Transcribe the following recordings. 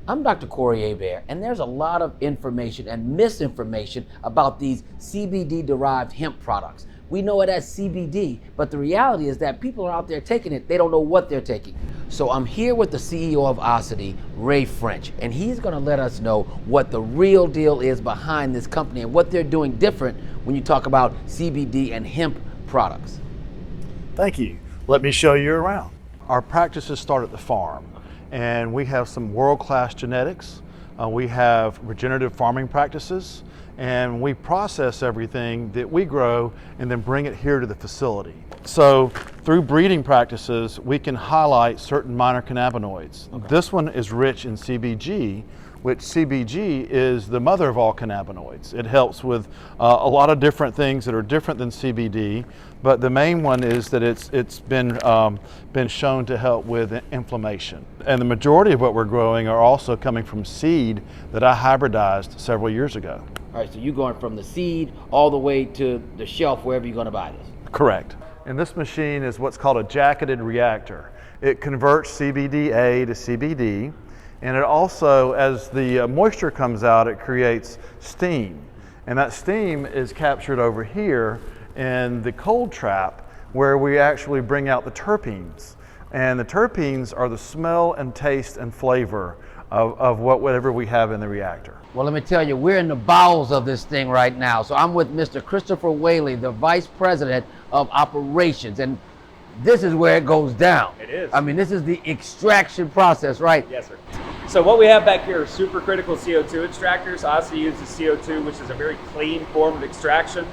I'm Dr. Corey Hebert, and there's a lot of information and misinformation about these CBD-derived hemp products. We know it as CBD, but the reality is that people are out there taking it, they don't know what they're taking. So I'm here with the CEO of Oscity, Ray French, and he's gonna let us know what the real deal is behind this company and what they're doing different when you talk about CBD and hemp products. Thank you. Let me show you around. Our practices start at the farm, and we have some world-class genetics. We have regenerative farming practices, and we process everything that we grow and then bring it here to the facility. So through breeding practices, we can highlight certain minor cannabinoids. Okay. This one is rich in CBG, which CBG is the mother of all cannabinoids. It helps with a lot of different things that are different than CBD, but the main one is that it's been shown to help with inflammation. And the majority of what we're growing are also coming from seed that I hybridized several years ago. All right, so you're going from the seed all the way to the shelf wherever you're gonna buy this. Correct. And this machine is what's called a jacketed reactor. It converts CBDA to CBD. And it also, as the moisture comes out, it creates steam. And that steam is captured over here in the cold trap, where we actually bring out the terpenes. And the terpenes are the smell and taste and flavor of whatever we have in the reactor. Well, let me tell you, we're in the bowels of this thing right now. So I'm with Mr. Christopher Whaley, the Vice President of Operations. And this is where it goes down. It is. I mean, this is the extraction process, right? Yes, sir. So what we have back here are supercritical CO2 extractors. Oscity uses CO2, which is a very clean form of extraction.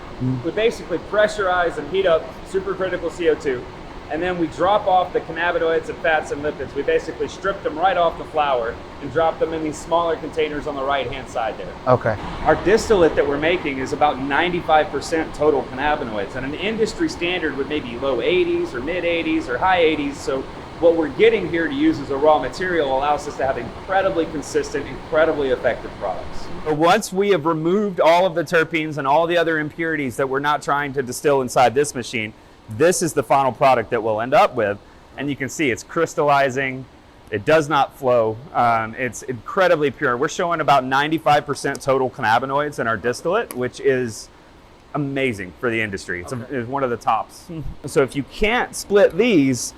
We basically pressurize and heat up supercritical CO2, and then we drop off the cannabinoids and fats and lipids. We basically strip them right off the flower and drop them in these smaller containers on the right-hand side there. Okay. Our distillate that we're making is about 95% total cannabinoids, and an industry standard would maybe low 80s or mid 80s or high 80s. So what we're getting here to use as a raw material allows us to have incredibly consistent, incredibly effective products. Once we have removed all of the terpenes and all the other impurities that we're not trying to distill inside this machine, this is the final product that we'll end up with. And you can see it's crystallizing. It does not flow. It's incredibly pure. We're showing about 95% total cannabinoids in our distillate, which is amazing for the industry. It's one of the tops. So if you can't split these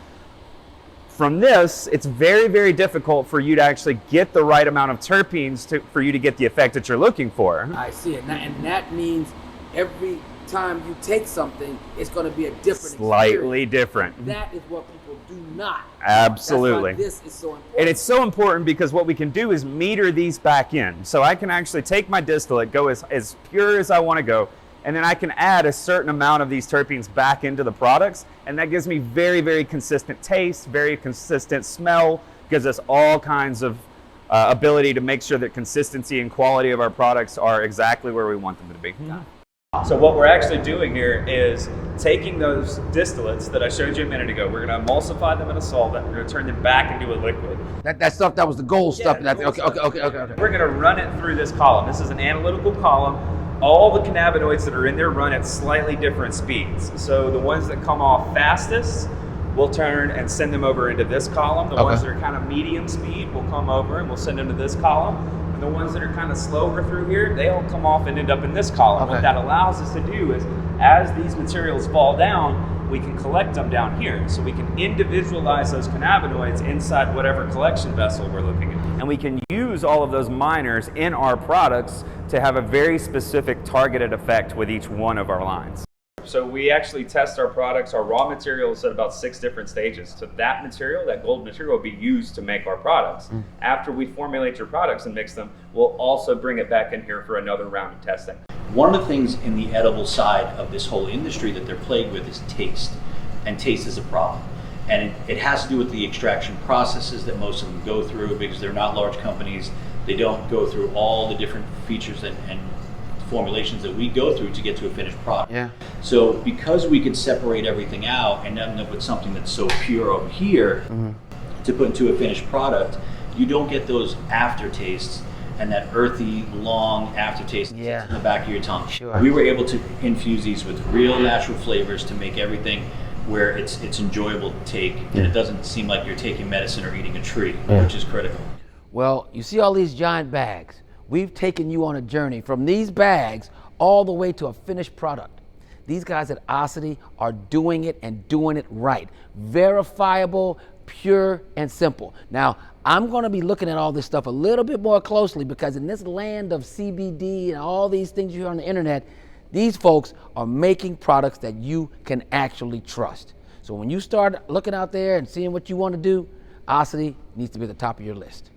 from this, it's very, very difficult for you to actually get the right amount of terpenes for you to get the effect that you're looking for. I see it. And that means every time you take something, it's going to be a different Slightly experience. different. That is what people do not. Absolutely. That's why this is so important. And it's so important because what we can do is meter these back in. So I can actually take my distillate, go as pure as I want to go, and then I can add a certain amount of these terpenes back into the products, and that gives me very, very consistent taste, very consistent smell, gives us all kinds of ability to make sure that consistency and quality of our products are exactly where we want them to be. So what we're actually doing here is taking those distillates that I showed you a minute ago, we're going to emulsify them in a solvent, we're going to turn them back into a liquid. That stuff, that was the gold stuff. Yeah, Okay. We're going to run it through this column. This is an analytical column. All the cannabinoids that are in there run at slightly different speeds. So the ones that come off fastest, we'll turn and send them over into this column. The ones that are kind of medium speed will come over and we'll send them to this column. And the ones that are kind of slower through here, they all come off and end up in this column. What that allows us to do is, as these materials fall down, we can collect them down here. So we can individualize those cannabinoids inside whatever collection vessel we're looking at. And we can use all of those minors in our products to have a very specific targeted effect with each one of our lines. So we actually test our products, our raw materials at about 6 different stages. So that material, that gold material, will be used to make our products. After we formulate your products and mix them, we'll also bring it back in here for another round of testing. One of the things in the edible side of this whole industry that they're plagued with is taste. And taste is a problem. And it has to do with the extraction processes that most of them go through, because they're not large companies. They don't go through all the different features and formulations that we go through to get to a finished product. So because we can separate everything out and end up with something that's so pure over here to put into a finished product, you don't get those aftertastes and that earthy, long aftertaste in the back of your tongue. We were able to infuse these with real natural flavors to make everything where it's enjoyable to take, and it doesn't seem like you're taking medicine or eating a tree, which is critical. Well, you see all these giant bags. We've taken you on a journey from these bags all the way to a finished product. These guys at Oscity are doing it and doing it right. Verifiable, pure, and simple. Now, I'm going to be looking at all this stuff a little bit more closely because in this land of CBD and all these things you hear on the internet, these folks are making products that you can actually trust. So when you start looking out there and seeing what you want to do, Oscity needs to be at the top of your list.